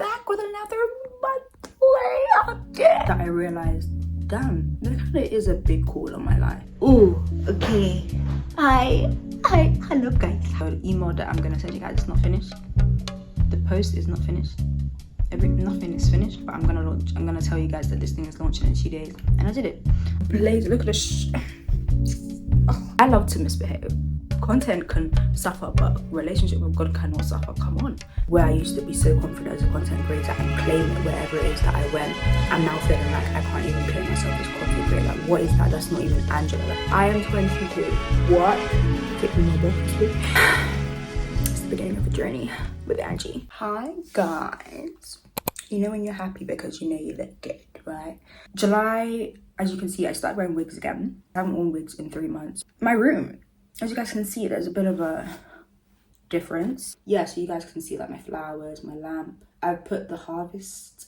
back with another monthly update that I realized, damn, there kind of is a big call on my life. Ooh, okay. Hello guys. The email that I'm gonna send you guys is not finished. The post is not finished. Nothing is finished, but I'm gonna tell you guys that this thing is launching in 2 days, and I did it. Ladies, look at this. I love to misbehave. Content can suffer, but relationship with God cannot suffer. Come on. Where I used to be so confident as a content creator and claim it wherever it is that I went, I'm now feeling like I can't even claim myself as content creator. Like, what is that? That's not even Angela. Like, I am 22. What? Take me more. It's the beginning of a journey with Angie. Hi guys. You know when you're happy because you know you look good, right? July, as you can see, I started wearing wigs again. I haven't worn wigs in 3 months. My room, as you guys can see, there's a bit of a difference. Yeah, so you guys can see like my flowers, my lamp. I put the harvest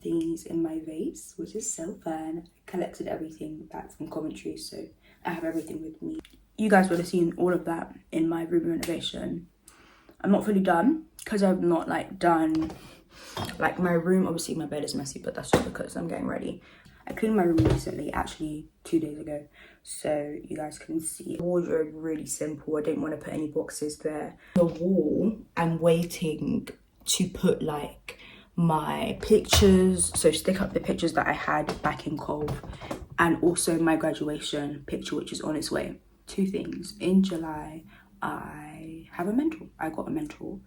things in my vase, which is so fun. I collected everything back from Coventry, so I have everything with me. You guys would have seen all of that in my room renovation. I'm not fully done because I'm not like done. Like my room, obviously my bed is messy, but that's just because I'm getting ready. I cleaned my room recently, actually 2 days ago, so you guys can see. The wardrobe, really simple. I didn't want to put any boxes there. The wall, I'm waiting to put like my pictures, so stick up the pictures that I had back in Cove, and also my graduation picture, which is on its way. 2 things. In July, I have a mentor. I got a mentor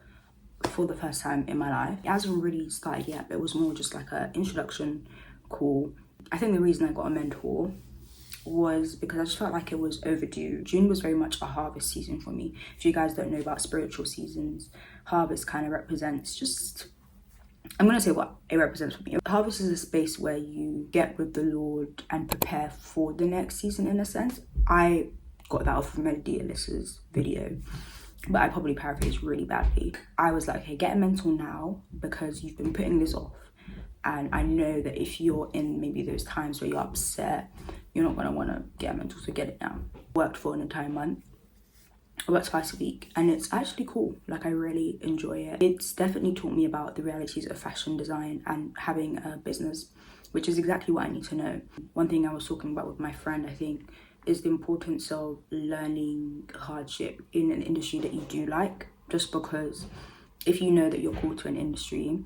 for the first time in my life. It hasn't really started yet, but it was more just like an introduction call. I think the reason I got a mentor was because I just felt like it was overdue. June was very much a harvest season for me. If you guys don't know about spiritual seasons, harvest kind of represents just, I'm going to say what it represents for me. Harvest is a space where you get with the Lord and prepare for the next season in a sense. I got that off of Melody Alyssa's video, but I probably paraphrased really badly. I was like, okay, get a mentor now because you've been putting this off. And I know that if you're in maybe those times where you're upset, you're not going to want to get a mentor, so get it now. Worked for an entire month. I work twice a week and it's actually cool. Like, I really enjoy it. It's definitely taught me about the realities of fashion design and having a business, which is exactly what I need to know. One thing I was talking about with my friend, I think, is the importance of learning hardship in an industry that you do like. Just because if you know that you're called to an industry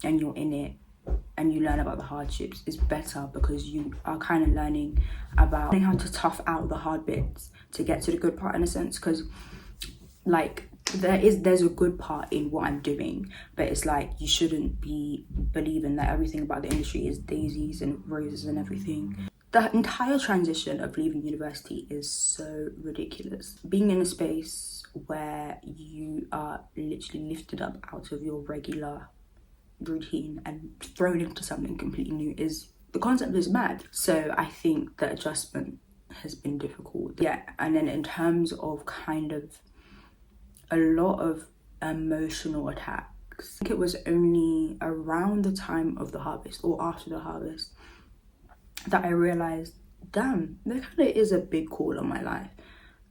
and you're in it and you learn about the hardships, is better because you are kind of learning about how to tough out the hard bits to get to the good part in a sense. Because like there's a good part in what I'm doing, but it's like you shouldn't be believing that everything about the industry is daisies and roses and everything. The entire transition of leaving university is so ridiculous. Being in a space where you are literally lifted up out of your regular routine and thrown into something completely new, is the concept is mad. So I think the adjustment has been difficult. Yeah, and then in terms of kind of a lot of emotional attacks, I think it was only around the time of the harvest or after the harvest that I realized, damn, there kind of is a big call on my life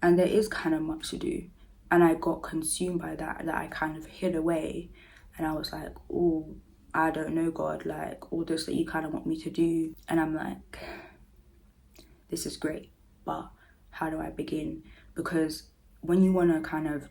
and there is kind of much to do. And I got consumed by that I kind of hid away. And I was like, oh, I don't know, God, like all this that you kind of want me to do. And I'm like, this is great, but how do I begin? Because when you want to kind of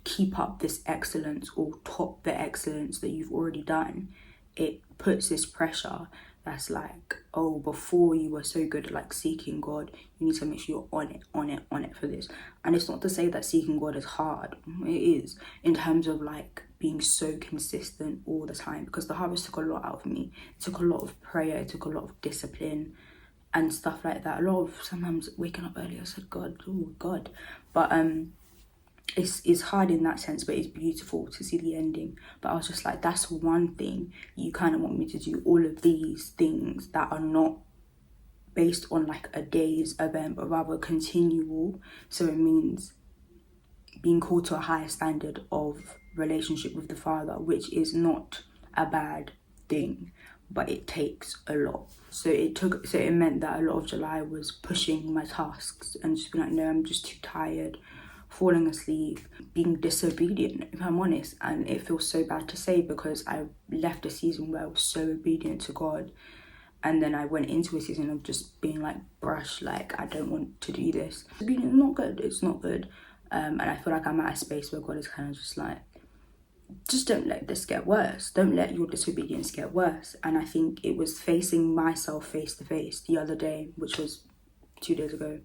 keep up this excellence or top the excellence that you've already done, it puts this pressure that's like, oh, before you were so good at like seeking God, you need to make sure you're on it for this. And it's not to say that seeking God is hard. It is, in terms of like being so consistent all the time, because the harvest took a lot out of me. It took a lot of prayer, it took a lot of discipline and stuff like that. A lot of sometimes waking up early, I said, God, oh God. But it's hard in that sense, but it's beautiful to see the ending. But I was just like, that's one thing. You kind of want me to do all of these things that are not based on like a day's event, but rather continual. So it means being called to a higher standard of relationship with the Father, which is not a bad thing, but it takes a lot. So it meant that a lot of July was pushing my tasks and just being like, no, I'm just too tired falling asleep, being disobedient, if I'm honest. And it feels so bad to say because I left a season where I was so obedient to God, and then I went into a season of just being like, brush, like I don't want to do this. Obedience is not good, it's not good. And I feel like I'm at a space where God is kind of just like, just don't let this get worse. Don't let your disobedience get worse. And I think it was facing myself face to face the other day, which was 2 days ago,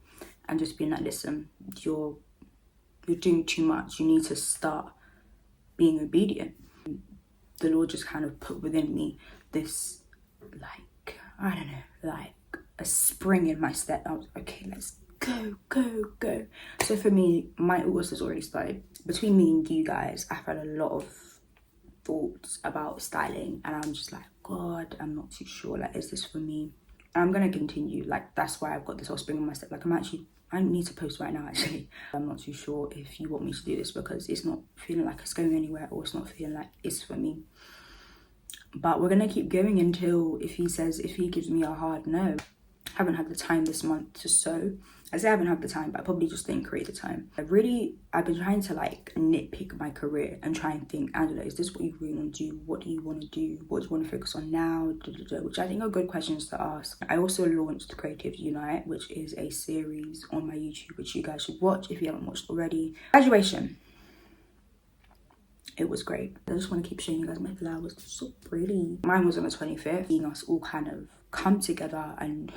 and just being like, listen, you're doing too much. You need to start being obedient. The Lord just kind of put within me this, like, I don't know, like a spring in my step. I was okay, let's go, go, go. So for me, my August has already started. Between me and you guys, I've had a lot of thoughts about styling, and I'm just like, God, I'm not too sure, like, is this for me? And I'm gonna continue, like, that's why I've got this whole spring in my step. Like, I need to post right now, actually. I'm not too sure if you want me to do this because it's not feeling like it's going anywhere, or it's not feeling like it's for me. But we're gonna keep going until if he gives me a hard no. I haven't had the time this month to sew. I say I haven't had the time, but I probably just didn't create the time. I've been trying to like nitpick my career and try and think, Angela, is this what you really want to do? What do you want to do? What do you want to focus on now? Which I think are good questions to ask. I also launched Creative Unite, which is a series on my YouTube, which you guys should watch if you haven't watched already. Graduation. It was great. I just want to keep showing you guys my flowers. They're so pretty. Mine was on the 25th. Seeing us all kind of come together and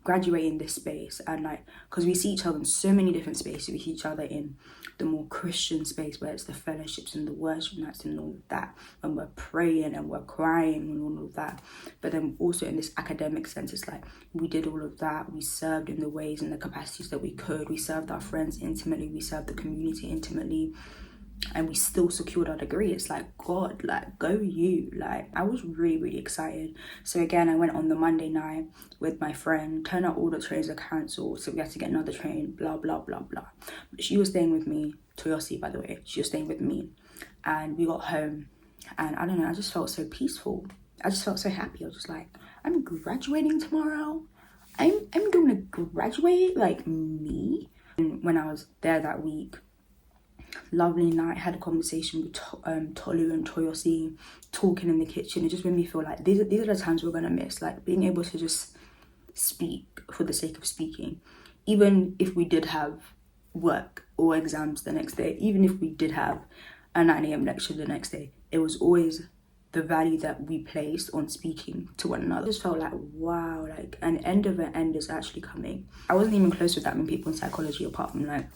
graduate in this space, and like, because we see each other in so many different spaces. We see each other in the more Christian space where it's the fellowships and the worship nights and all of that, and we're praying and we're crying and all of that. But then also in this academic sense, it's like we did all of that. We served in the ways and the capacities that we could. We served our friends intimately. We served the community intimately. And we still secured our degree. It's like, God, like, go you. Like, I was really, really excited. So again, I went on the Monday night with my friend. Turned out all the trains are cancelled, so we had to get another train, blah, blah, blah, blah. But she was staying with me. Toyosi, by the way. She was staying with me. And we got home. And I don't know, I just felt so peaceful. I just felt so happy. I was just like, I'm graduating tomorrow. I'm going to graduate, like, me. And when I was there that week, lovely night, had a conversation with Tolu and Toyosi, talking in the kitchen. It just made me feel like these are the times we're gonna miss, like being able to just speak for the sake of speaking. Even if we did have work or exams the next day, even if we did have a 9 a.m. lecture the next day, it was always the value that we placed on speaking to one another. I just felt like, wow, like an end of an end is actually coming. I wasn't even close with that many people in psychology apart from like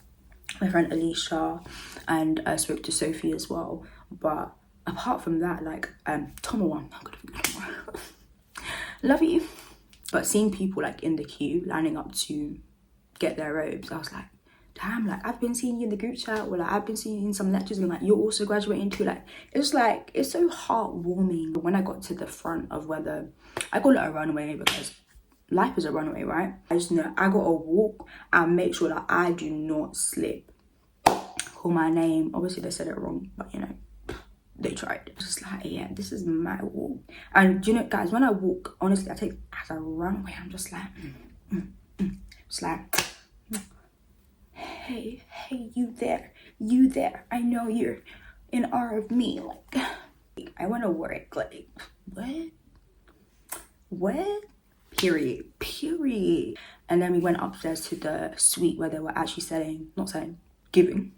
my friend Alicia, and I spoke to Sophie as well. But apart from that, like Tomowan, love you. But seeing people like in the queue lining up to get their robes, I was like, damn, like I've been seeing you in the group chat, or like I've been seeing you in some lectures, and like you're also graduating too. Like it's so heartwarming. When I got to the front of where I call it a runway because life is a runway, right? I just know I gotta walk and make sure that I do not slip. Call my name. Obviously they said it wrong, but you know, they tried. Just like, yeah, this is my walk. And you know, guys, when I walk, honestly, I take it as a runway. I'm just like, It's like, hey, you there. I know you're in awe of me. Like, I want to work. Like, what? Period. And then we went upstairs to the suite where they were actually giving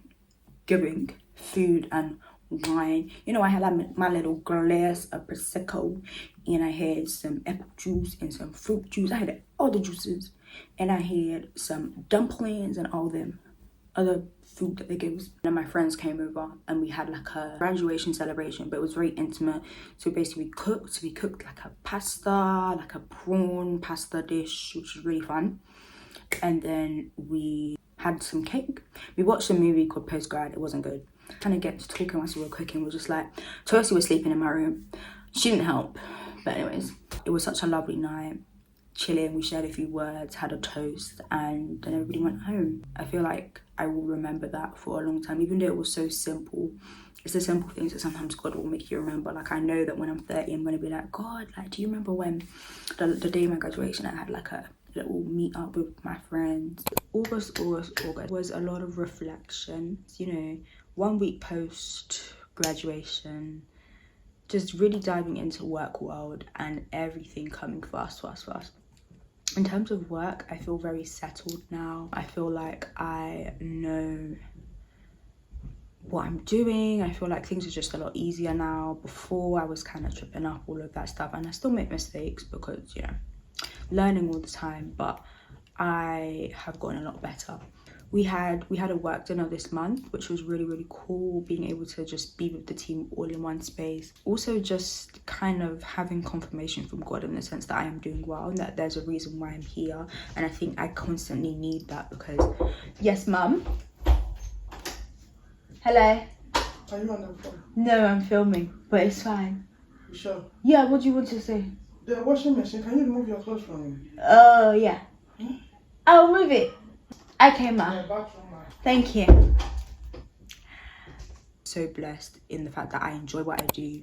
food and wine. You know, I had like my little glass of Prosecco, and I had some apple juice and some fruit juice. I had all the juices, and I had some dumplings and all them other food that they gave us. And then my friends came over and we had like a graduation celebration, but it was very intimate. So basically we cooked like a pasta, like a prawn pasta dish, which was really fun. And then we had some cake. We watched a movie called Postgrad. It wasn't good. Trying to get to talking whilst we were cooking, we were just like, Toyosi was sleeping in my room. She didn't help. But anyways, it was such a lovely night. Chilling, we shared a few words, had a toast, and then everybody went home. I feel like I will remember that for a long time, even though it was so simple. It's the simple things that sometimes God will make you remember. Like, I know that when I'm 30, I'm going to be like, God, like, do you remember when the day of my graduation, I had like a little meet up with my friends. August was a lot of reflection, you know, 1 week post graduation, just really diving into work world and everything coming fast. In terms of work, I feel very settled now. I feel like I know what I'm doing. I feel like things are just a lot easier now. Before I was kind of tripping up, all of that stuff, and I still make mistakes because, you know, learning all the time, but I have gotten a lot better. We had a work dinner this month, which was really cool, being able to just be with the team all in one space. Also just kind of having confirmation from God in the sense that I am doing well and that there's a reason why I'm here. And I think I constantly need that because, yes, mum? Hello? Are you on the phone? No, I'm filming, but it's fine. You sure? Yeah, what do you want to say? The washing machine, can you remove your clothes from me? Oh, yeah. I'll move it. Okay, ma. Yeah, bathroom, ma. Thank you. So blessed in the fact that I enjoy what I do.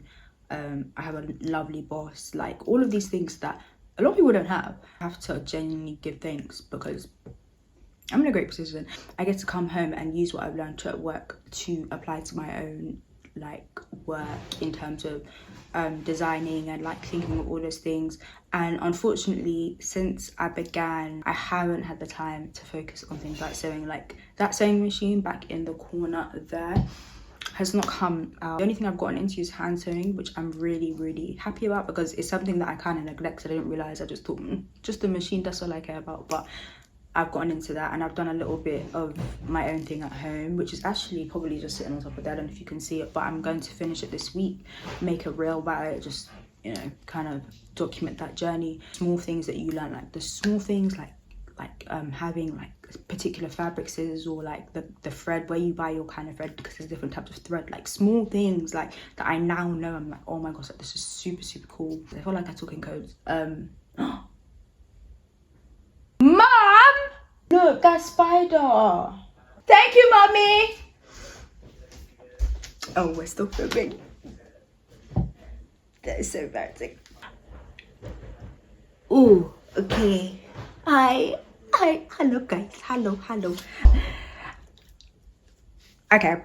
I have a lovely boss. Like, all of these things that a lot of people don't have. I have to genuinely give thanks because I'm in a great position. I get to come home and use what I've learned at work to apply to my own like work in terms of designing and like thinking of all those things. And unfortunately, since I began, I haven't had the time to focus on things like sewing. Like that sewing machine back in the corner there has not come out. The only thing I've gotten into is hand sewing, which I'm really happy about because it's something that I kind of neglected. I didn't realize. I just thought just the machine, that's all I care about. But I've gotten into that and I've done a little bit of my own thing at home, which is actually probably just sitting on top of that. I don't know if you can see it, but I'm going to finish it this week, make a reel about it, just, you know, kind of document that journey. Small things that you learn, like the small things like having like particular fabric scissors or like the thread, where you buy your kind of thread because there's different types of thread, like small things like that I now know. I'm like, oh my gosh, like, this is super cool. I feel like I talk in codes. Mom! Look, that spider. Thank you, mommy. Oh, we're still filming. That is so embarrassing. Oh, okay. Hello guys. Hello. Okay.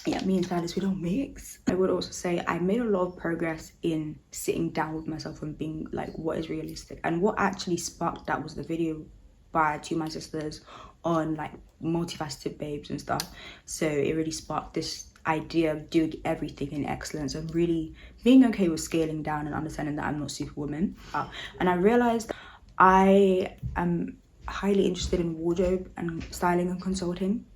Yeah, me and Silas, we don't mix. I would also say I made a lot of progress in sitting down with myself and being like, what is realistic? And what actually sparked that was the video by two of my sisters on like multifaceted babes and stuff. So it really sparked this idea of doing everything in excellence and really being okay with scaling down and understanding that I'm not superwoman. And I realized I am highly interested in wardrobe and styling and consulting,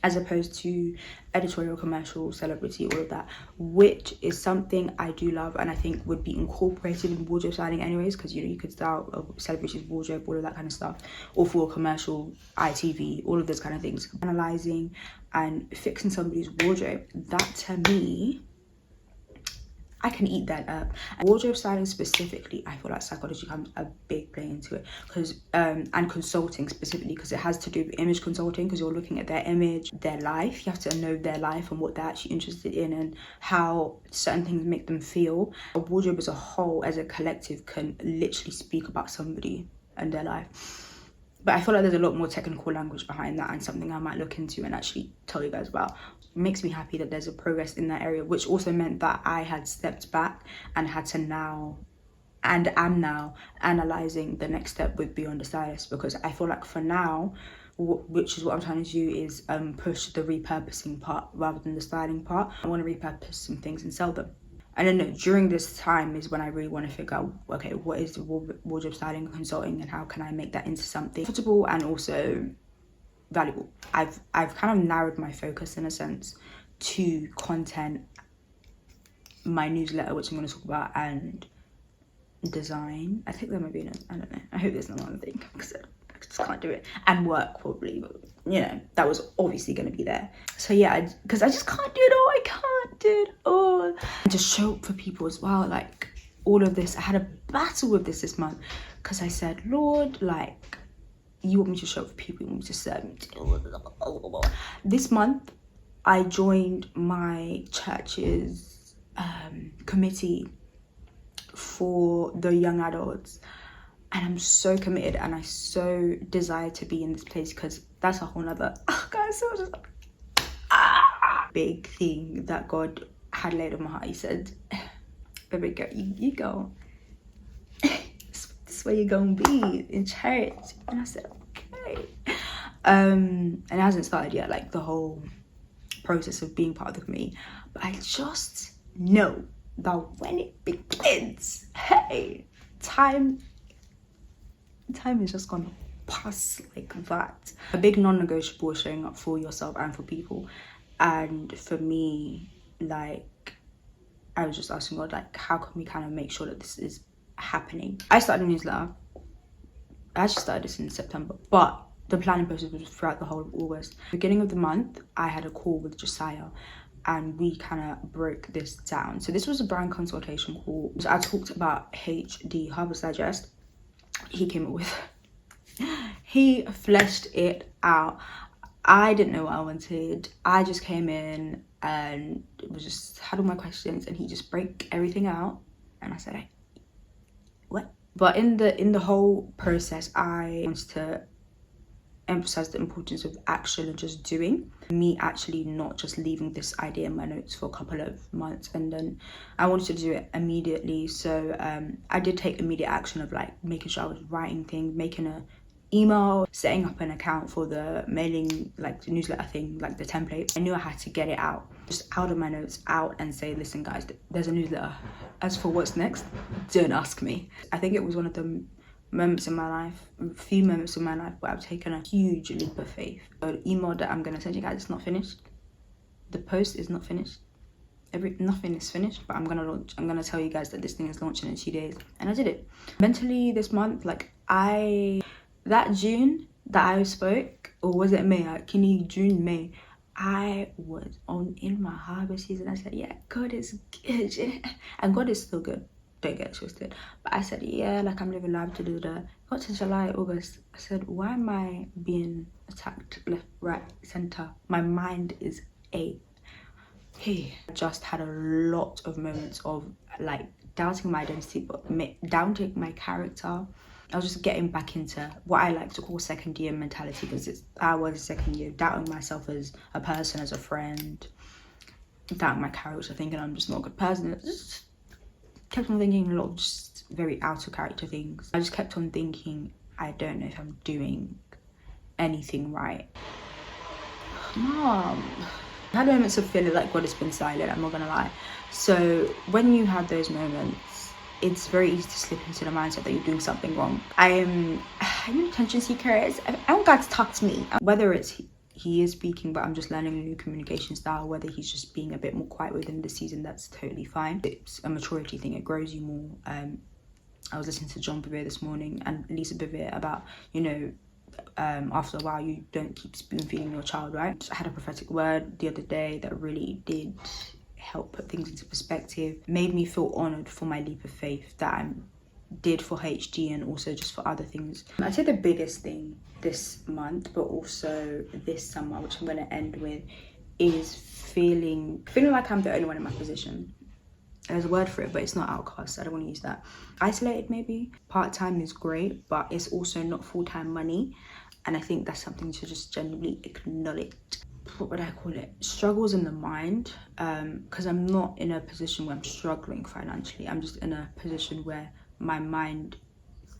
as opposed to editorial, commercial, celebrity, all of that, which is something I do love and I think would be incorporated in wardrobe styling anyways, because, you know, you could style a celebrity's wardrobe, all of that kind of stuff, or for commercial, ITV, all of those kind of things. Analysing and fixing somebody's wardrobe, that to me, I can eat that up. Wardrobe styling specifically, I feel like psychology comes a big play into it, because and consulting specifically, because it has to do with image consulting, because you're looking at their image, their life. You have to know their life and what they're actually interested in and how certain things make them feel. A wardrobe as a whole, as a collective, can literally speak about somebody and their life. But I feel like there's a lot more technical language behind that and something I might look into and actually tell you guys about. It makes me happy that there's a progress in that area, which also meant that I had stepped back and had to now, and am now, analysing the next step with Beyond the Stylist, because I feel like for now, which is what I'm trying to do, is push the repurposing part rather than the styling part. I want to repurpose some things and sell them. And then during this time is when I really want to figure out, okay, what is the wardrobe styling and consulting and how can I make that into something profitable and also valuable. I've kind of narrowed my focus in a sense to content, my newsletter, which I'm going to talk about, and design. I think there might be I don't know. I hope there's not another thing because I just can't do it. And work probably, but you know, that was obviously going to be there. So yeah, because I just can't do it all. I can't do it all. And just show up for people as well. Like all of this, I had a battle with this month because I said, Lord, like, you want me to show up for people, you want me to serve me. This month, I joined my church's committee for the young adults. And I'm so committed and I so desire to be in this place because that's a whole nother guys, so just big thing that God had laid on my heart. He said, baby girl, you go. This is where you're gonna be, in church. And I said, okay. And it hasn't started yet, like the whole process of being part of the committee. But I just know that when it begins, hey, time is just gonna pass like that. A big non-negotiable is showing up for yourself and for people. And for me, like, I was just asking God, like, how can we kind of make sure that this is happening? I started a newsletter. I actually started this in September, but the planning process was throughout the whole of August. Beginning of the month, I had a call with Josiah and we kind of broke this down. So this was a brand consultation call. So I talked about HD, Harvest Digest. He came up with, he fleshed it out. I didn't know what I wanted. I just came in and it was just had all my questions and he just broke everything out. And I said, what? But in the whole process, I wanted to emphasize the importance of action and just doing. Me actually not just leaving this idea in my notes for a couple of months, and then I wanted to do it immediately. So I did take immediate action of like making sure I was writing things, making a email, setting up an account for the mailing, like the newsletter thing, like the template. I knew I had to get it out, just out of my notes, out and say, listen guys, there's a newsletter. As for what's next, don't ask me. I think it was one of the moments in my life, a few moments in my life where I've taken a huge leap of faith. The email that I'm gonna send you guys is not finished. The post is not finished. Nothing is finished, but I'm gonna tell you guys that this thing is launching in 2 days. And I did it. Mentally this month, like that June that I spoke, or was it May? June, May. I was in my harvest season. I said, yeah, God is good. And God is still good. Don't get it twisted. But I said, yeah, like I'm living life, Got to July, August. I said, why am I being attacked left, right, center? My mind is I just had a lot of moments of like doubting my identity, but doubting my character. I was just getting back into what I like to call second year mentality, because I was second year, doubting myself as a person, as a friend, doubting my character, thinking I'm just not a good person. It just kept on thinking a lot of just very out of character things. I just kept on thinking, I don't know if I'm doing anything right. Mom. I had moments of feeling like God has been silent, I'm not gonna lie. So when you have those moments, it's very easy to slip into the mindset that you're doing something wrong. I'm an attention seeker. I want God to talk to me. Whether it's he is speaking, but I'm just learning a new communication style, whether he's just being a bit more quiet within the season, that's totally fine. It's a maturity thing, it grows you more. I was listening to John Bevere this morning and Lisa Bevere about, you know, after a while you don't keep spoon feeding your child, right? I had a prophetic word the other day that really did help put things into perspective, made me feel honored for my leap of faith that I did for HD and also just for other things. I'd say the biggest thing this month, but also this summer, which I'm going to end with, is feeling like I'm the only one in my position. There's a word for it, but it's not outcast. I don't want to use that. Isolated, maybe. Part-time is great, but it's also not full-time money. And I think that's something to just genuinely acknowledge. What would I call it? Struggles in the mind, because I'm not in a position where I'm struggling financially. I'm just in a position where my mind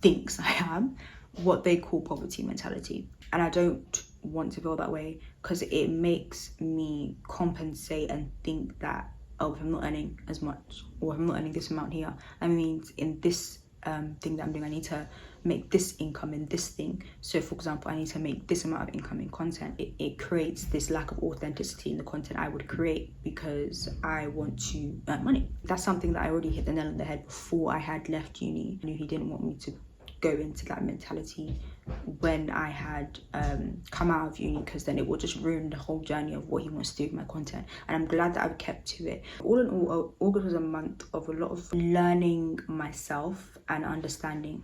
thinks I am, what they call poverty mentality. And I don't want to feel that way, because it makes me compensate and think that, oh, if I'm not earning as much, or if I'm not earning this amount here, that means in this thing that I'm doing, I need to make this income in this thing. So for example, I need to make this amount of income in content. It creates this lack of authenticity in the content I would create, because I want to earn money. That's something that I already hit the nail on the head before I had left uni. I knew he didn't want me to go into that mentality when I had come out of uni, because then it would just ruin the whole journey of what he wants to do with my content. And I'm glad that I've kept to it. All in all, August was a month of a lot of learning myself and understanding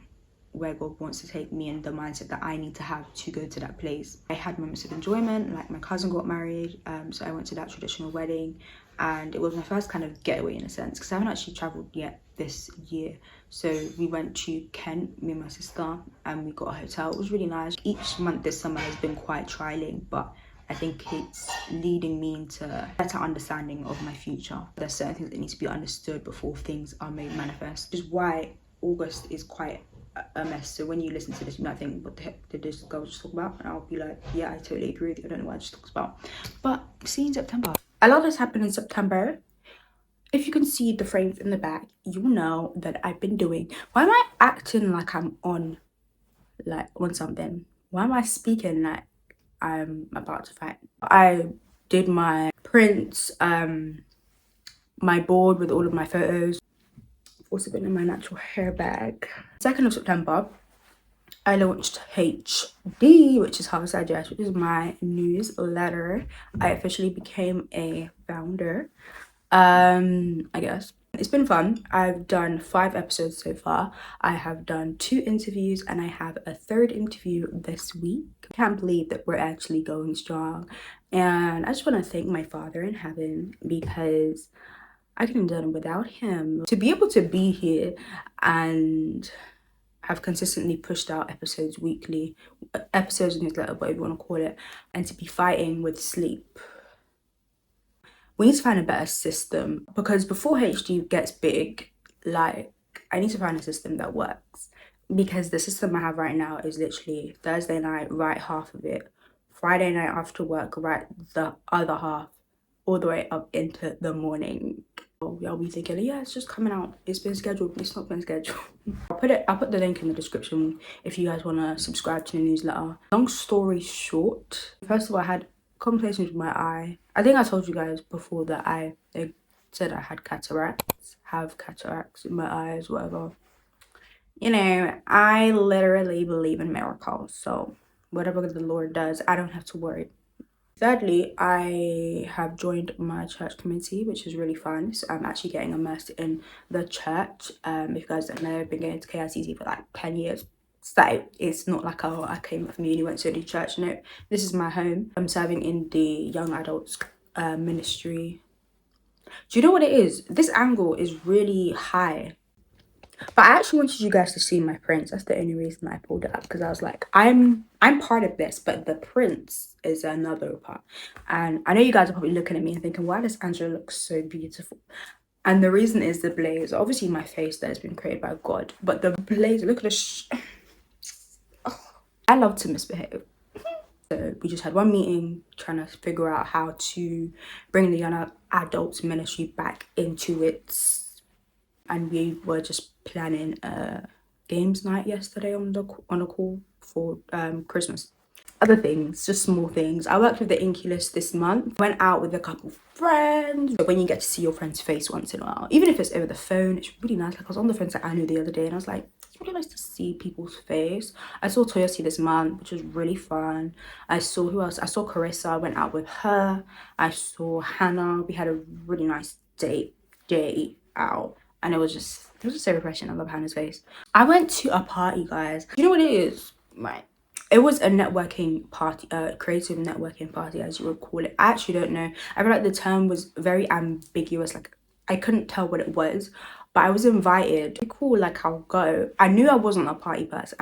where God wants to take me and the mindset that I need to have to go to that place. I had moments of enjoyment, like my cousin got married, so I went to that traditional wedding, and it was my first kind of getaway in a sense, because I haven't actually traveled yet this year. So we went to Kent, me and my sister, and we got a hotel. It was really nice. Each month this summer has been quite trying, but I think it's leading me into better understanding of my future. There's certain things that need to be understood before things are made manifest, which is why August is quite a mess. So when you listen to this, you might think, what the heck did this girl just talk about? And I'll be like, yeah, I totally agree with you. I don't know what I just talks about. But see in September. A lot has happened in September. If you can see the frames in the back, you will know that I've been doing. Why am I acting like I'm on something? Why am I speaking like I'm about to fight? I did my prints, my board with all of my photos. Also been in my natural hair bag. 2nd of September, I launched HD, which is How I Dress, which is my newsletter. I officially became a founder. I guess it's been fun. I've done 5 episodes so far. I have done 2 interviews and I have a 3rd interview this week. I can't believe that we're actually going strong, and I just want to thank my Father in heaven, because I couldn't have done it without him. To be able to be here and have consistently pushed out episodes weekly, episodes in newsletter, whatever you want to call it, and to be fighting with sleep. We need to find a better system, because before HD gets big, like, I need to find a system that works, because the system I have right now is literally Thursday night, write half of it, Friday night after work, write the other half, all the way up into the morning. Y'all be thinking, yeah, it's just coming out, it's been scheduled. It's not been scheduled. I'll put the link in the description if you guys want to subscribe to the newsletter. Long story short, first of all, I had conversations with my eye. I think I told you guys before that they said I had cataracts, have cataracts in my eyes, whatever. You know, I literally believe in miracles, so whatever the Lord does, I don't have to worry. Thirdly, I have joined my church committee, which is really fun. So I'm actually getting immersed in the church. If you guys don't know, I've been going to KICC for like 10 years. So it's not like, oh, I came from uni, went to a new church. No, this is my home. I'm serving in the young adults ministry. Do you know what it is? This angle is really high. But I actually wanted you guys to see my prints. That's the only reason I pulled it up, because I was like, I'm part of this, but the prints is another part. And I know you guys are probably looking at me and thinking, why does Angela look so beautiful? And the reason is the blaze. Obviously my face that has been created by God, but the blaze, look at the I love to misbehave. So we just had one meeting trying to figure out how to bring the young adults ministry back into its, and we were just planning a games night yesterday on a call for Christmas. Other things, just small things. I worked with the enquiries this month. Went out with a couple of friends. When you get to see your friend's face once in a while, even if it's over the phone, it's really nice. Like, I was on the phone to Anu the other day and I was like, it's really nice to see people's face. I saw Toyosi this month, which was really fun. I saw, who else? I saw Carissa. I went out with her. I saw Hannah. We had a really nice day out. And it was just so refreshing. I love Hannah's face. I went to a party, guys. You know what it is? Right. It was a networking party, creative networking party, as you would call it. I actually don't know. I feel like the term was very ambiguous. Like, I couldn't tell what it was, but I was invited. Cool, like, I'll go. I knew I wasn't a party person.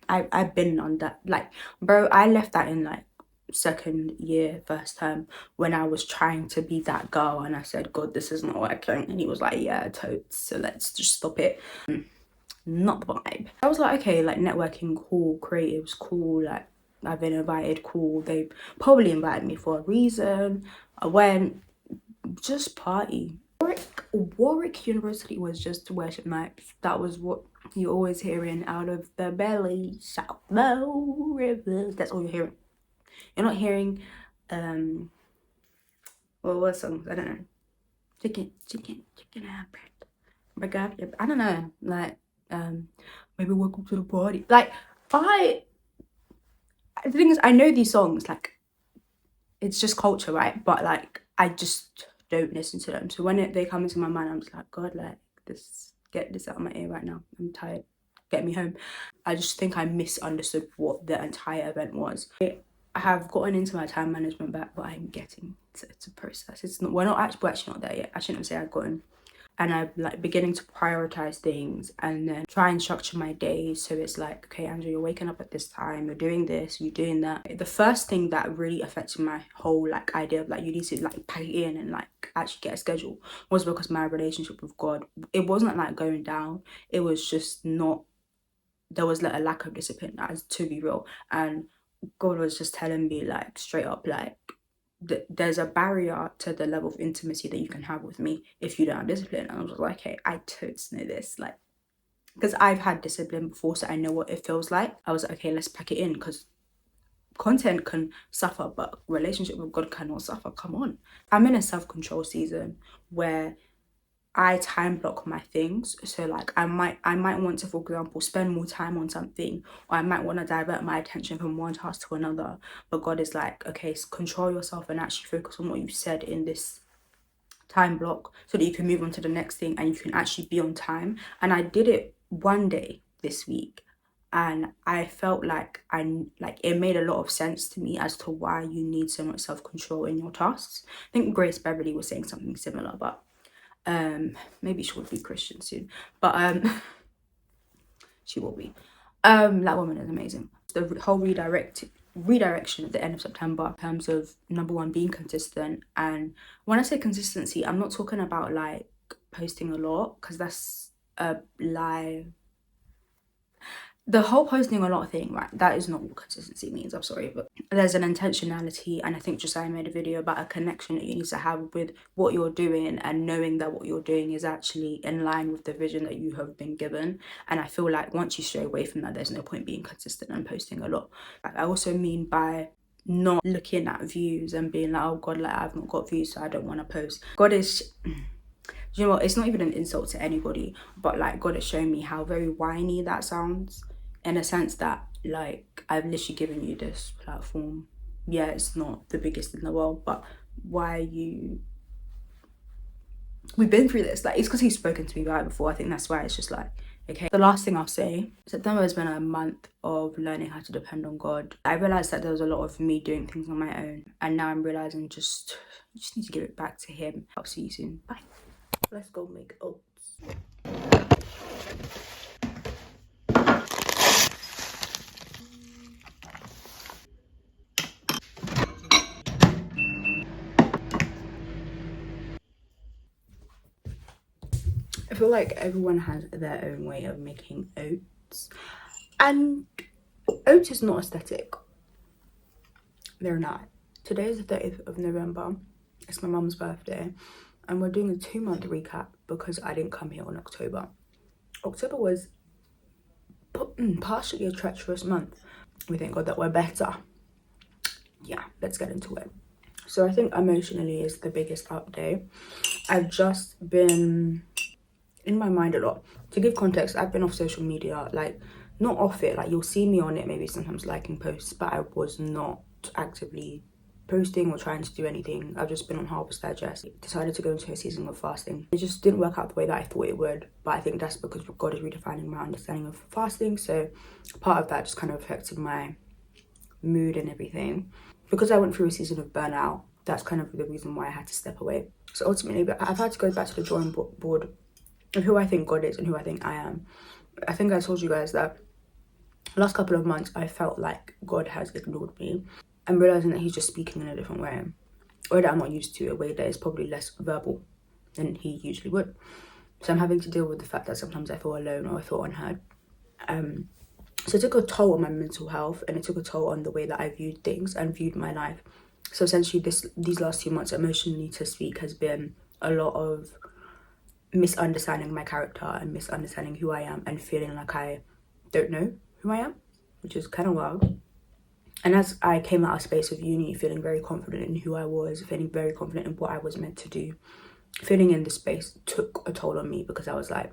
I've been on that. Like, bro, I left that in like 2nd year, 1st term, when I was trying to be that girl, and I said, God, this is not working. And he was like, yeah, totes, so let's just stop it. Not the vibe. I was like, okay, like, networking, cool, creatives, cool, like, I've been invited, cool, they probably invited me for a reason. I went, just party. Warwick University was just worship nights. That was what you're always hearing out of the belly. Shout low rivers. That's all you're hearing. You're not hearing well, what songs? I don't know. Chicken and bread. I don't know. Like, maybe welcome to the party. Like, the thing is, I know these songs, like, it's just culture, right? But like, I just don't listen to them. So when they come into my mind, I'm just like, God, like, get this out of my ear right now. I'm tired. Get me home. I just think I misunderstood what the entire event was. I have gotten into my time management back, but I'm getting to process. It's not, we're actually not there yet. I shouldn't say I've gotten. and I'm like beginning to prioritize things and then try and structure my days. So it's like, okay, Andrew, you're waking up at this time, you're doing this, you're doing that. The first thing that really affected my whole like idea of like you need to like pack it in and like actually get a schedule was because my relationship with God, it wasn't like going down, it was just not, there was like a lack of discipline, as to be real. And God was just telling me like straight up like there's a barrier to the level of intimacy that you can have with me if you don't have discipline. And I was like, hey, I totally know this, like, because I've had discipline before, so I know what it feels like. I was like, okay, let's pack it in, because content can suffer, but relationship with God cannot suffer. Come on. I'm in a self-control season where I time block my things. So like I might want to, for example, spend more time on something, or I might want to divert my attention from one task to another. But God is like, okay, control yourself and actually focus on what you said in this time block so that you can move on to the next thing and you can actually be on time. And I did it one day this week, and I felt like it made a lot of sense to me as to why you need so much self-control in your tasks. I think Grace Beverly was saying something similar, but maybe she would be Christian soon, but she will be. That woman is amazing. The whole redirection at the end of September in terms of number one, being consistent. And when I say consistency, I'm not talking about like posting a lot, because that's a lie. The whole posting a lot thing, right, that is not what consistency means. I'm sorry, but there's an intentionality, and I think Josiah made a video about a connection that you need to have with what you're doing, and knowing that what you're doing is actually in line with the vision that you have been given. And I feel like once you stray away from that, there's no point being consistent and posting a lot. I also mean by not looking at views and being like, oh God, like I've not got views, so I don't want to post. God is, you know what, it's not even an insult to anybody, but like God has shown me how very whiny that sounds, in a sense that like I've literally given you this platform. Yeah, it's not the biggest in the world, but why you, we've been through this, like it's because he's spoken to me about it before. I think that's why it's just like, okay. The last thing I'll say, September has been a month of learning how to depend on God. I realized that there was a lot of me doing things on my own, and now I'm realizing you just need to give it back to him. I'll see you soon. Bye. Let's go make oats. I feel like everyone has their own way of making oats, and oats is not aesthetic. They're not. Today is the 30th of November. It's my mum's birthday, and we're doing a 2-month recap because I didn't come here on October. October was partially a treacherous month. We thank God that we're better. Yeah, let's get into it. So I think emotionally is the biggest update. I've just been in my mind a lot. To give context, I've been off social media, like not off it, like you'll see me on it maybe sometimes liking posts, but I was not actively posting or trying to do anything. I've just been on Harvest Digest. Decided to go into a season of fasting. It just didn't work out the way that I thought it would, but I think that's because God is redefining my understanding of fasting, so part of that just kind of affected my mood and everything. Because I went through a season of burnout, that's kind of the reason why I had to step away. So ultimately, but I've had to go back to the drawing board of who I think God is and who I think I am. I think I told you guys that the last couple of months I felt like God has ignored me. I'm realizing that he's just speaking in a different way, a way that I'm not used to, a way that is probably less verbal than he usually would. So I'm having to deal with the fact that sometimes I feel alone or I feel unheard. So it took a toll on my mental health, and it took a toll on the way that I viewed things and viewed my life. So essentially these last 2 months, emotionally to speak, has been a lot of misunderstanding my character and misunderstanding who I am and feeling like I don't know who I am, which is kind of wild. And as I came out of space of uni, feeling very confident in who I was, feeling very confident in what I was meant to do, feeling in this space took a toll on me, because I was like,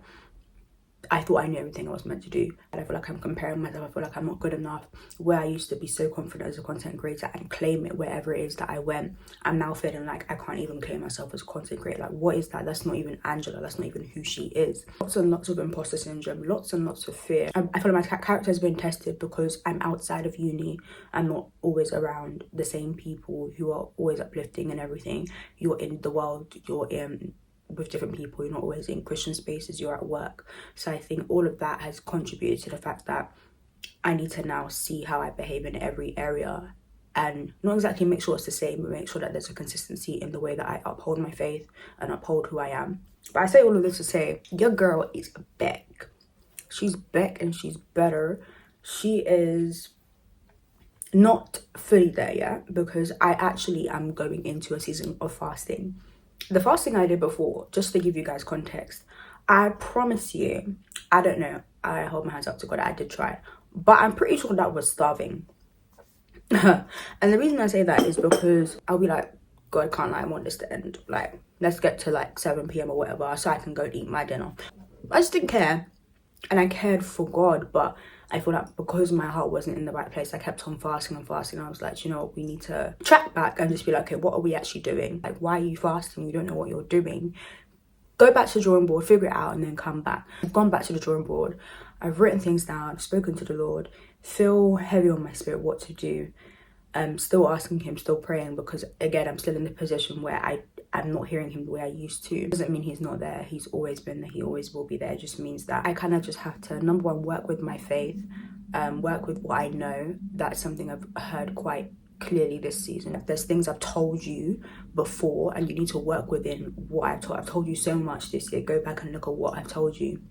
I thought I knew everything I was meant to do, and I feel like I'm comparing myself. I feel like I'm not good enough. Where I used to be so confident as a content creator and claim it wherever it is that I went, I'm now feeling like I can't even claim myself as a content creator. Like, what is that? That's not even Angela. That's not even who she is. Lots and lots of imposter syndrome, lots and lots of fear. I feel like my character has been tested because I'm outside of uni. I'm not always around the same people who are always uplifting and everything. You're in the world, you're in with different people, you're not always in Christian spaces, you're at work. So I think all of that has contributed to the fact that I need to now see how I behave in every area, and not exactly make sure it's the same, but make sure that there's a consistency in the way that I uphold my faith and uphold who I am. But I say all of this to say, your girl is back. She's back and she's better. She is not fully there yet, because I actually am going into a season of fasting. The fasting I did before, just to give you guys context, I promise you, I don't know, I hold my hands up to God, I did try, but I'm pretty sure that was starving. And the reason I say that is because I'll be like, God, can't lie, I want this to end. Like, let's get to like 7 p.m. or whatever so I can go eat my dinner. I just didn't care. And I cared for God, but I feel like because my heart wasn't in the right place, I kept on fasting and fasting. I was like, you know, we need to track back and just be like, okay, what are we actually doing? Like, why are you fasting? You don't know what you're doing. Go back to the drawing board, figure it out, and then come back. I've gone back to the drawing board. I've written things down, I've spoken to the Lord, feel heavy on my spirit what to do. Still asking him, still praying, because again, I'm still in the position where I'm not hearing him the way I used to. Doesn't mean he's not there. He's always been there. He always will be there. It just means that I kind of just have to, number one, work with my faith, work with what I know. That's something I've heard quite clearly this season. If there's things I've told you before and you need to work within what I've told you so much this year, go back and look at what I've told you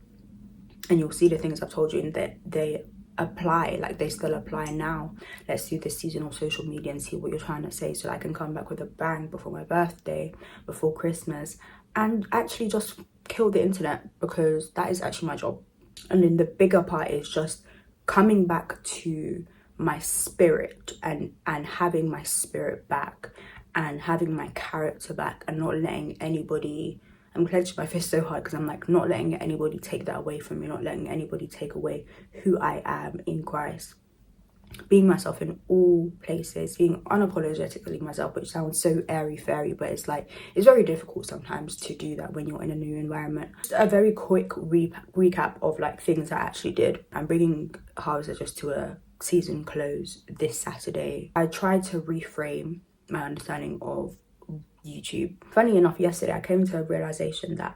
and you'll see the things I've told you and that they apply, like they still apply now. Let's do this season on social media and see what you're trying to say, so I can come back with a bang before my birthday, before Christmas, and actually just kill the internet, because that is actually my job. And then the bigger part is just coming back to my spirit and having my spirit back and having my character back, and not letting anybody, I'm clenching my fist so hard because I'm like, not letting anybody take that away from me, not letting anybody take away who I am in Christ. Being myself in all places, being unapologetically myself, which sounds so airy-fairy, but it's like, it's very difficult sometimes to do that when you're in a new environment. Just a very quick recap of like things I actually did. I'm bringing Harvester just to a season close this Saturday. I tried to reframe my understanding of YouTube. Funny enough, yesterday I came to a realization that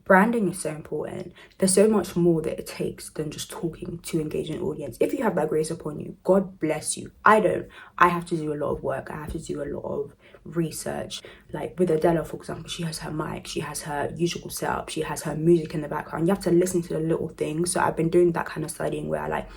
branding is so important. There's so much more that it takes than just talking to engage an audience. If you have that grace upon you, God bless you. I don't. I have to do a lot of work. I have to do a lot of research. Like with Adela, for example, she has her mic, she has her usual setup, she has her music in the background. You have to listen to the little things. So I've been doing that kind of studying where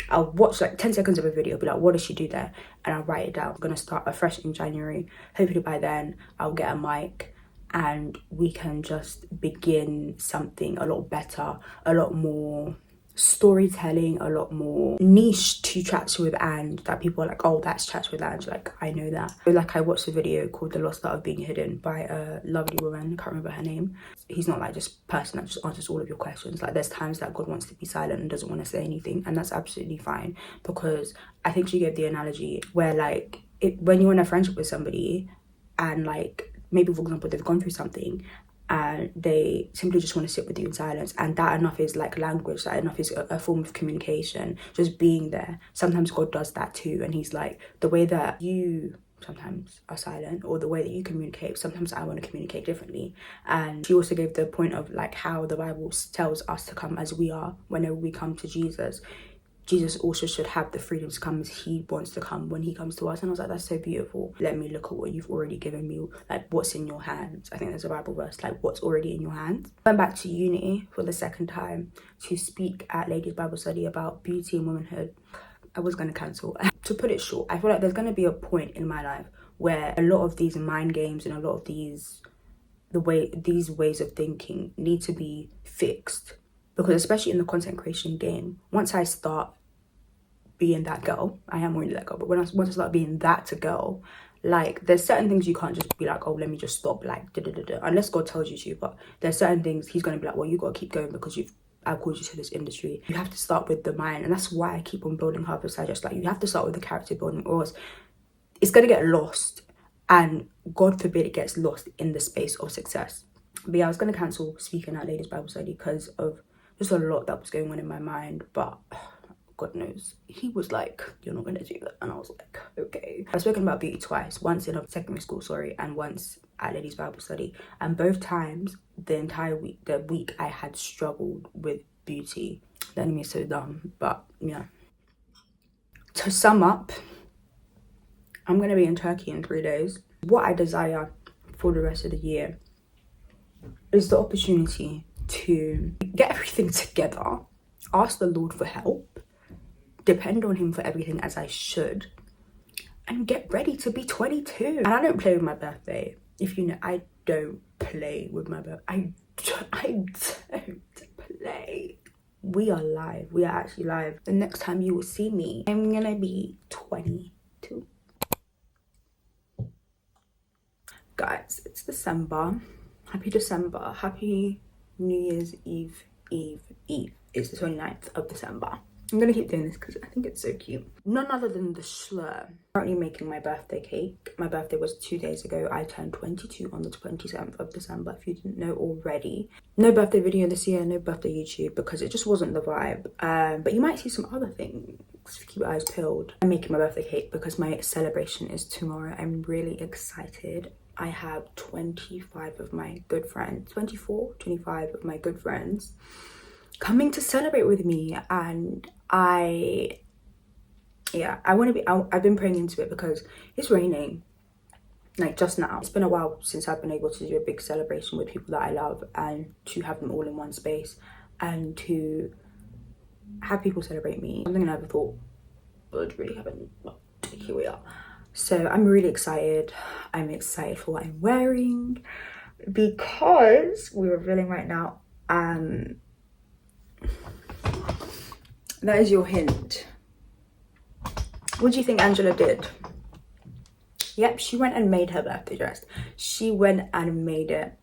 I'll watch like 10 seconds of a video, be like, what does she do there? And I'll write it down. I'm gonna start afresh in January. Hopefully by then I'll get a mic and we can just begin something a lot better, a lot more storytelling, a lot more niche to Chats with Ange, that people are like, oh, that's Chats with Ange, like I know that. Like I watched a video called The Lost Art of Being Hidden by a lovely woman, I can't remember her name. He's not like just person that just answers all of your questions. Like there's times that God wants to be silent and doesn't want to say anything, and that's absolutely fine, because I think she gave the analogy where like when you're in a friendship with somebody and like maybe for example they've gone through something and they simply just want to sit with you in silence, and that enough is like language, that enough is a form of communication, just being there. Sometimes God does that too, and he's like, the way that you sometimes are silent or the way that you communicate, sometimes I want to communicate differently. And she also gave the point of like how the Bible tells us to come as we are. Whenever we come to Jesus also should have the freedom to come as he wants to come when he comes to us. And I was like, that's so beautiful. Let me look at what you've already given me, like what's in your hands. I think there's a Bible verse, like what's already in your hands. Went back to uni for the second time to speak at Ladies Bible Study about beauty and womanhood. I was going to cancel. To put it short, I feel like there's going to be a point in my life where a lot of these mind games and a lot of these ways of thinking need to be fixed. Because especially in the content creation game, once I start being that girl, I am already that girl, but once I start being that girl, like there's certain things you can't just be like, oh, let me just stop, like unless God tells you to. But there's certain things he's going to be like, well, you got to keep going because I've called you to this industry. You have to start with the mind, and that's why I keep on building her beside. Just like you have to start with the character building, or else it's going to get lost, and God forbid it gets lost in the space of success. But yeah, I was going to cancel speaking at Ladies Bible Study because of just a lot that was going on in my mind. But God knows. He was like, you're not gonna do that. And I was like, okay. I've spoken about beauty twice, once in a secondary school, sorry, and once at Ladies Bible Study. And both times, the week I had struggled with beauty. The enemy is so dumb, but yeah. To sum up, I'm gonna be in Turkey in 3 days. What I desire for the rest of the year is the opportunity to get everything together, ask the Lord for help, depend on him for everything as I should, and get ready to be 22. And I don't play with my birthday. If you know, I don't play with my birthday. I don't play. We are live. We are actually live. The next time you will see me, I'm gonna be 22. Guys, it's December. Happy December. Happy New Year's Eve. It's the 29th of December. I'm gonna keep doing this because I think it's so cute. None other than the slur. Currently making my birthday cake. My birthday was 2 days ago. I turned 22 on the 27th of December, if you didn't know already. No birthday video this year, no birthday YouTube, because it just wasn't the vibe. But you might see some other things if you keep your eyes peeled. I'm making my birthday cake because my celebration is tomorrow. I'm really excited. I have 25 of my good friends, 25 of my good friends coming to celebrate with me, and I want to be, I've been praying into it because it's raining, like just now. It's been a while since I've been able to do a big celebration with people that I love, and to have them all in one space, and to have people celebrate me. Something I never thought would really happen, but here we are. So I'm really excited. I'm excited for what I'm wearing because we're revealing right now. That is your hint. What do you think Angela did? Yep, she went and made her birthday dress. She went and made it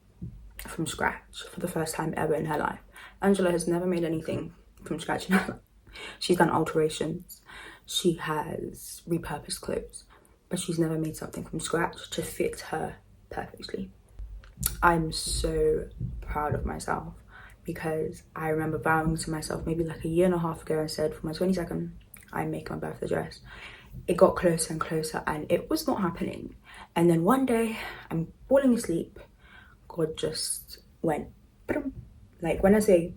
from scratch for the first time ever in her life. Angela has never made anything from scratch in her life. She's done alterations. She has repurposed clothes, but she's never made something from scratch to fit her perfectly. I'm so proud of myself because I remember vowing to myself maybe like a year and a half ago, I said for my 22nd, I'm making my birthday dress. It got closer and closer and it was not happening. And then one day I'm falling asleep, God just went, like when I say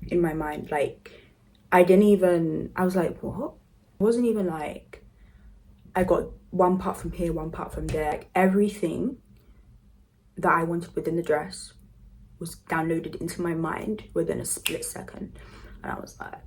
in my mind, like I was like, what? It wasn't even like I got one part from here, one part from there. Like everything that I wanted within the dress was downloaded into my mind within a split second. And I was like,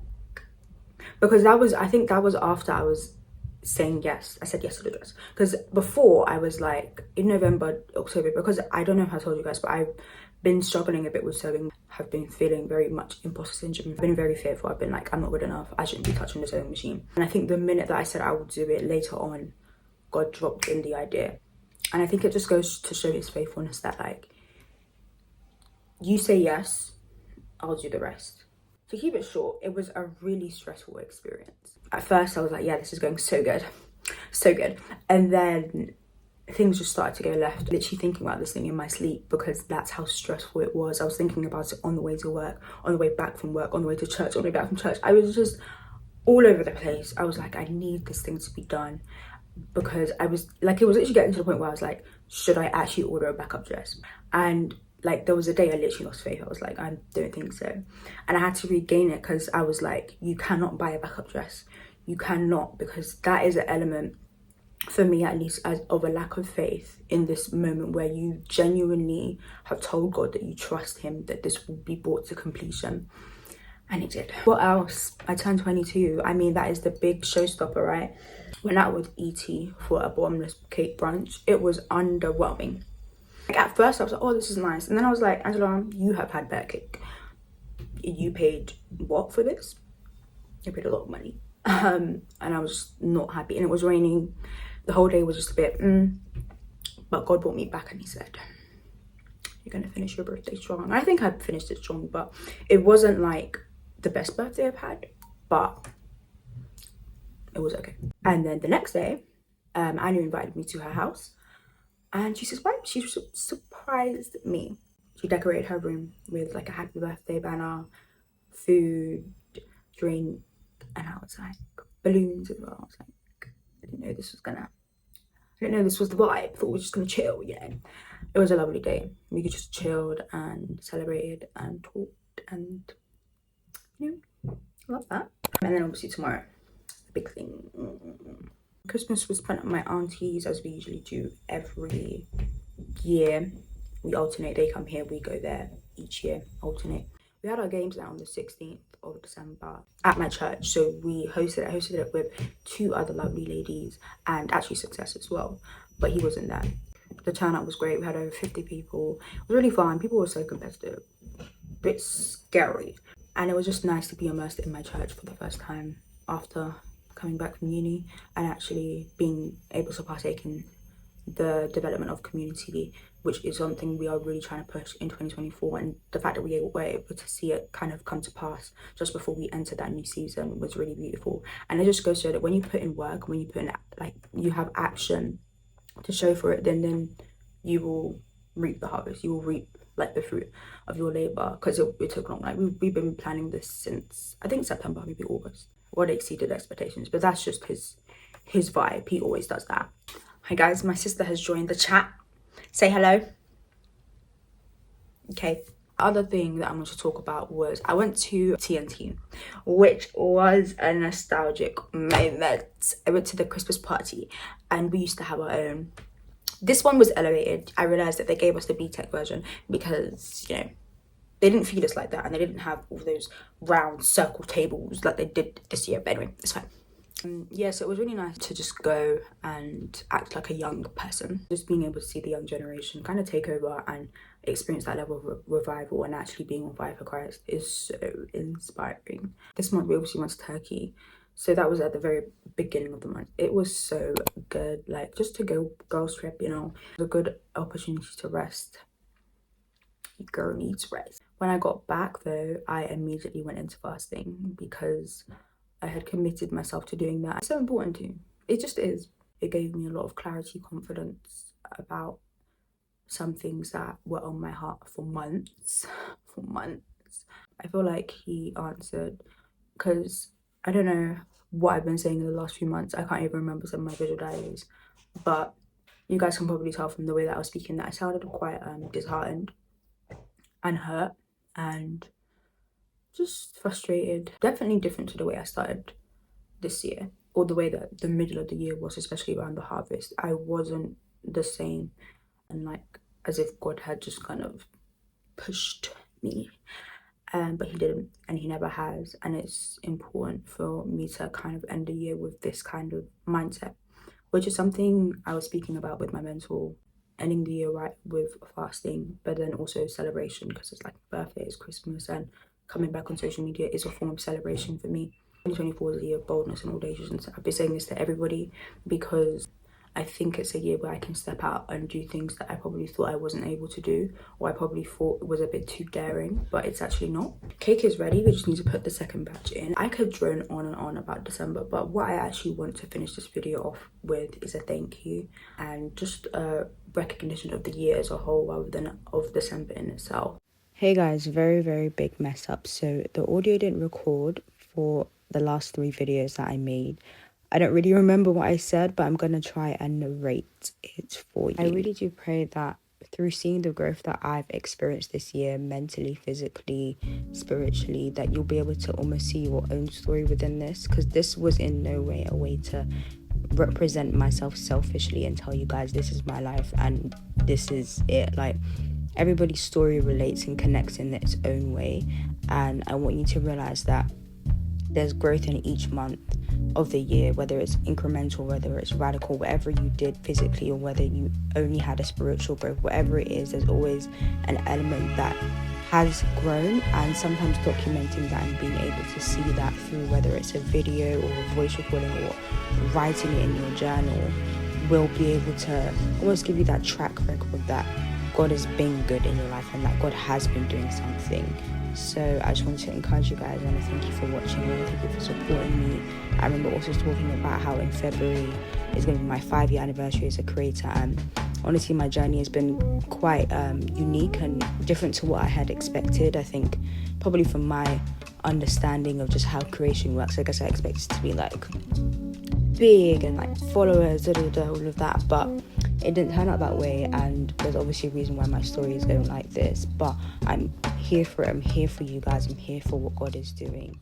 because I think that was after I was saying yes. I said yes to the dress. Because before I was like, in November, October, because I don't know if I told you guys, but I've been struggling a bit with sewing. Have been feeling very much imposter syndrome. I've been very fearful. I've been like, I'm not good enough. I shouldn't be touching the sewing machine. And I think the minute that I said I would do it later on, God dropped in the idea. And I think it just goes to show his faithfulness that like, you say yes, I'll do the rest. To keep it short, it was a really stressful experience. At first I was like, yeah, this is going so good. So good. And then things just started to go left. Literally thinking about this thing in my sleep because that's how stressful it was. I was thinking about it on the way to work, on the way back from work, on the way to church, on the way back from church. I was just all over the place. I was like, I need this thing to be done. Because I was like, it was literally getting to the point where I was like, should I actually order a backup dress? And like there was a day I literally lost faith. I was like, I don't think so. And I had to regain it because I was like, you cannot buy a backup dress. You cannot, because that is an element, for me at least, of a lack of faith in this moment where you genuinely have told God that you trust him, that this will be brought to completion. And it did. What else? I turned 22. I mean, that is the big showstopper, right? Went out with E.T. for a bottomless cake brunch. It was underwhelming. Like at first I was like, oh, this is nice. And then I was like, Angela, you have had better cake. You paid what for this? You paid a lot of money. And I was just not happy. And it was raining. The whole day was just a bit, But God brought me back and he said, you're going to finish your birthday strong. And I think I finished it strong, but it wasn't like the best birthday I've had, but it was okay. And then the next day, Anu invited me to her house and she surprised me. She decorated her room with like a happy birthday banner, food, drink, And I was like, balloons as well. I was like, I didn't know this was the vibe. I thought we were just gonna chill, you know. It was a lovely day. We just chilled and celebrated and talked, and you know, I love that. And then obviously tomorrow, the big thing. Christmas was spent at my auntie's, as we usually do every year. We alternate. They come here, we go there each year, alternate. We had our games night on the 16th of December at my church. So we hosted it with 2 other lovely ladies and actually Success as well. But he wasn't there. The turnout was great. We had over 50 people. It was really fun. People were so competitive. A bit scary. And it was just nice to be immersed in my church for the first time after coming back from uni and actually being able to partake in the development of community, which is something we are really trying to push in 2024. And the fact that we were able to see it kind of come to pass just before we entered that new season was really beautiful. And it just goes to show that when you put in work, when you put in, like, you have action to show for it, then you will reap the harvest. You will reap like the fruit of your labor, because it took long. Like we've been planning this since I think September, maybe August. What exceeded expectations, but that's just his vibe. He always does that. Hi guys, my sister has joined the chat. Say hello. Okay. Other thing that I want to talk about was I went to TNT, which was a nostalgic moment. I went to the Christmas party and we used to have our own. This one was elevated. I realized that they gave us the B-Tech version because, you know, they didn't feed us like that and they didn't have all those round circle tables like they did this year. But anyway, it's fine. Yeah, so it was really nice to just go and act like a young person. Just being able to see the young generation kind of take over and experience that level of revival and actually being on fire for Christ is so inspiring. This month we obviously went to Turkey. So that was at the very beginning of the month. It was so good, like just to go girls trip, you know, a good opportunity to rest. Your girl needs rest. When I got back though, I immediately went into fasting because I had committed myself to doing that. It's so important to. It just is. It gave me a lot of clarity, confidence about some things that were on my heart for months. I feel like he answered, because I don't know what I've been saying in the last few months. I can't even remember some of my visual diaries, but you guys can probably tell from the way that I was speaking that I sounded quite disheartened and hurt and just frustrated. Definitely different to the way I started this year, or the way that the middle of the year was, especially around the harvest. I wasn't the same, and like as if God had just kind of pushed me, but he didn't, and he never has. And it's important for me to kind of end the year with this kind of mindset, which is something I was speaking about with my mentor. Ending the year right with fasting, but then also celebration, because it's like birthdays, Christmas, and coming back on social media is a form of celebration for me. 2024 is a year of boldness and audacious, and I've been saying this to everybody because I think it's a year where I can step out and do things that I probably thought I wasn't able to do, or I probably thought was a bit too daring, but it's actually not. Cake is ready, we just need to put the second batch in. I could drone on and on about December, but what I actually want to finish this video off with is a thank you and just a recognition of the year as a whole rather than of December in itself. Hey guys, very big mess up. So the audio didn't record for the last 3 videos that I made. I don't really remember what I said, but I'm going to try and narrate it for you. I really do pray that through seeing the growth that I've experienced this year, mentally, physically, spiritually, that you'll be able to almost see your own story within this, because this was in no way a way to represent myself selfishly and tell you guys this is my life and this is it. Like, everybody's story relates and connects in its own way, and I want you to realize that there's growth in each month of the year, whether it's incremental, whether it's radical, whatever you did physically, or whether you only had a spiritual growth, whatever it is, there's always an element that has grown. And sometimes documenting that and being able to see that through, whether it's a video or a voice recording or writing it in your journal, will be able to almost give you that track record that God has been good in your life and that God has been doing something. So I just wanted to encourage you guys. I want to thank you for watching. I want to thank you for supporting me. I remember also talking about how in February is going to be my 5-year anniversary as a creator, and honestly my journey has been quite unique and different to what I had expected. I think probably from my understanding of just how creation works. I guess I expected it to be like big and like followers, all of that, but it didn't turn out that way, and there's obviously a reason why my story is going like this, but I'm here for it. I'm here for you guys. I'm here for what God is doing.